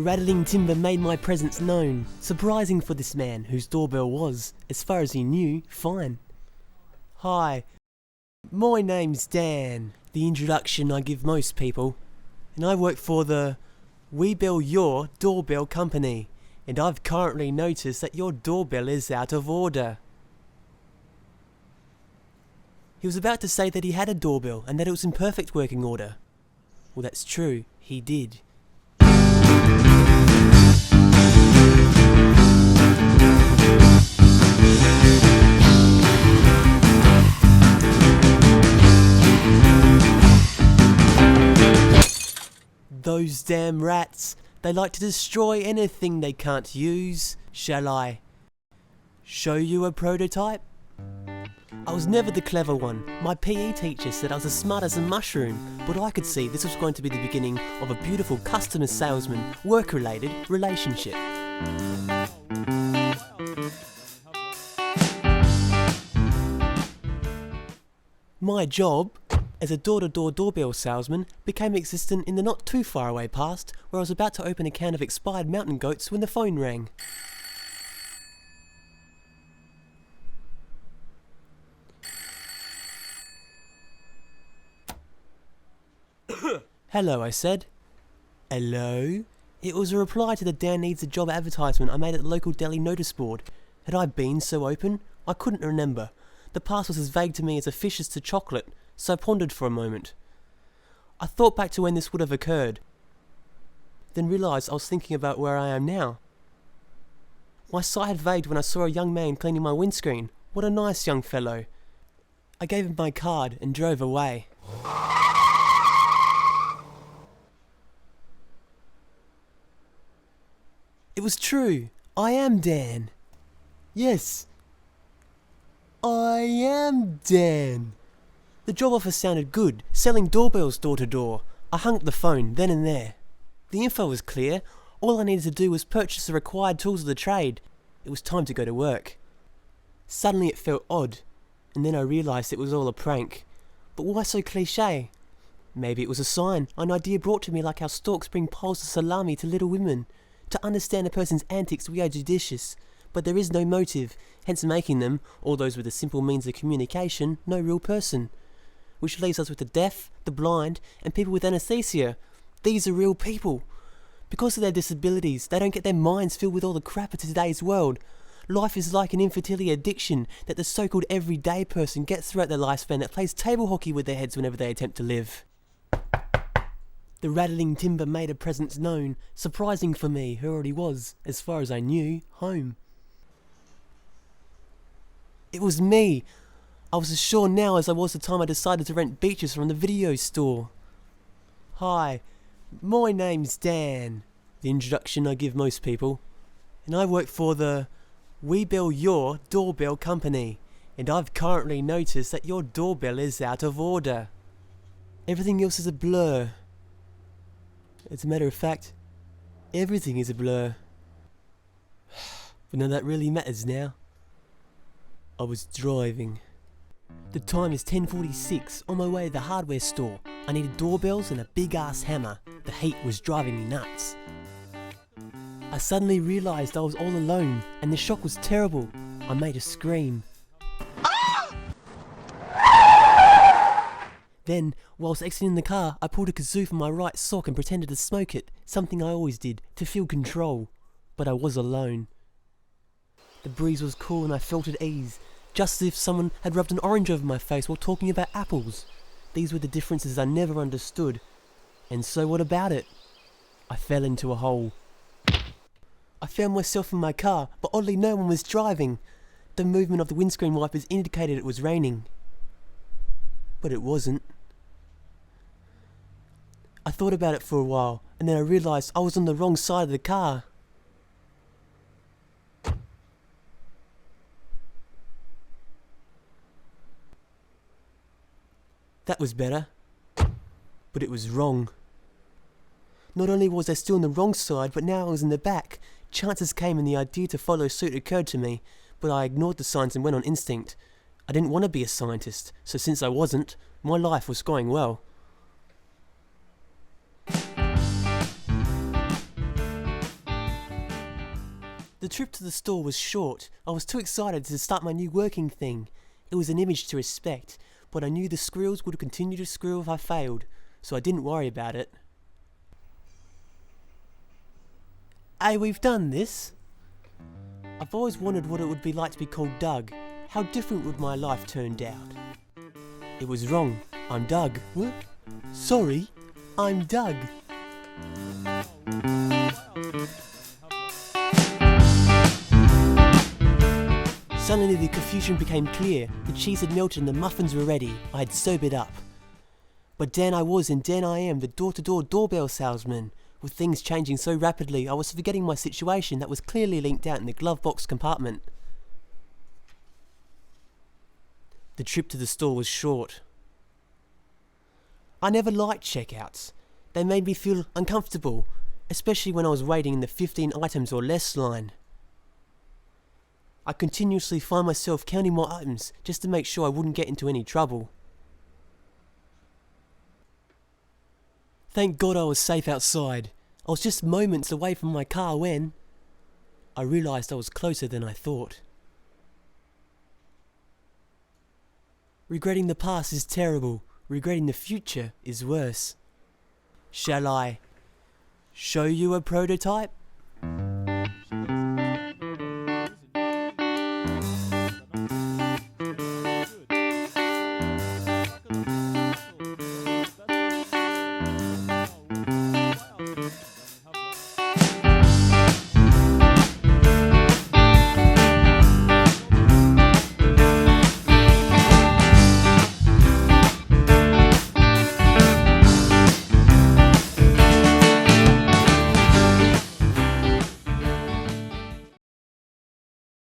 The rattling timber made my presence known, surprising for this man whose doorbell was, as far as he knew, fine. Hi, my name's Dan, the introduction I give most people, and I work for the We Bell Your Doorbell Company, and I've currently noticed that your doorbell is out of order. He was about to say that he had a doorbell and that it was in perfect working order. Well, that's true, he did. Those damn rats, they like to destroy anything they can't use. Shall I show you a prototype? I was never the clever one. My PE teacher said I was as smart as a mushroom, but I could see this was going to be the beginning of a beautiful customer salesman, work-related relationship. My job as a door-to-door doorbell salesman became existent in the not too far away past, where I was about to open a can of expired mountain goats when the phone rang. Hello, I said. Hello? It was a reply to the Dan Needs a Job advertisement I made at the local deli notice board. Had I been so open? I couldn't remember. The past was as vague to me as a fish is to chocolate, so I pondered for a moment. I thought back to when this would have occurred, then realised I was thinking about where I am now. My sight had vagued when I saw a young man cleaning my windscreen. What a nice young fellow. I gave him my card and drove away. It was true. I am Dan. Yes. I am Dan. The job offer sounded good, selling doorbells door to door. I hung up the phone then and there. The info was clear. All I needed to do was purchase the required tools of the trade. It was time to go to work. Suddenly it felt odd, and then I realised it was all a prank. But why so cliché? Maybe it was a sign, an idea brought to me like how storks bring piles of salami to little women. To understand a person's antics we are judicious, but there is no motive, hence making them, all those with a simple means of communication, no real person. Which leaves us with the deaf, the blind, and people with anesthesia. These are real people. Because of their disabilities, they don't get their minds filled with all the crap of today's world. Life is like an infertility addiction that the so-called everyday person gets throughout their lifespan that plays table hockey with their heads whenever they attempt to live. The rattling timber made a presence known, surprising for me who already was, as far as I knew, home. It was me. I was as sure now as I was the time I decided to rent beaches from the video store. Hi, my name's Dan, the introduction I give most people, and I work for the We Bell Your Doorbell Company, and I've currently noticed that your doorbell is out of order. Everything else is a blur. As a matter of fact, everything is a blur. But none of that really matters now. I was driving. The time is 10:46, on my way to the hardware store. I needed doorbells and a big ass hammer. The heat was driving me nuts. I suddenly realised I was all alone, and the shock was terrible. I made a scream. Then, whilst exiting the car, I pulled a kazoo from my right sock and pretended to smoke it, something I always did, to feel control. But I was alone. The breeze was cool and I felt at ease, just as if someone had rubbed an orange over my face while talking about apples. These were the differences I never understood. And so what about it? I fell into a hole. I found myself in my car, but oddly no one was driving. The movement of the windscreen wipers indicated it was raining. But it wasn't. I thought about it for a while, and then I realised I was on the wrong side of the car. That was better. But it was wrong. Not only was I still on the wrong side, but now I was in the back. Chances came and the idea to follow suit occurred to me, but I ignored the signs and went on instinct. I didn't want to be a scientist, so since I wasn't, my life was going well. The trip to the store was short. I was too excited to start my new working thing. It was an image to respect, but I knew the squirrels would continue to squirrel if I failed, so I didn't worry about it. Hey, we've done this. I've always wondered what it would be like to be called Doug. How different would my life turned out? It was wrong. I'm Doug. What? Sorry, I'm Doug. Suddenly the confusion became clear. The cheese had melted and the muffins were ready. I had sobered up. But Dan I was, and Dan I am, the door-to-door doorbell salesman. With things changing so rapidly, I was forgetting my situation that was clearly linked out in the glove box compartment. The trip to the store was short. I never liked checkouts. They made me feel uncomfortable, especially when I was waiting in the 15 items or less line. I continuously find myself counting my items just to make sure I wouldn't get into any trouble. Thank God I was safe outside. I was just moments away from my car when I realised I was closer than I thought. Regretting the past is terrible. Regretting the future is worse. Shall I show you a prototype?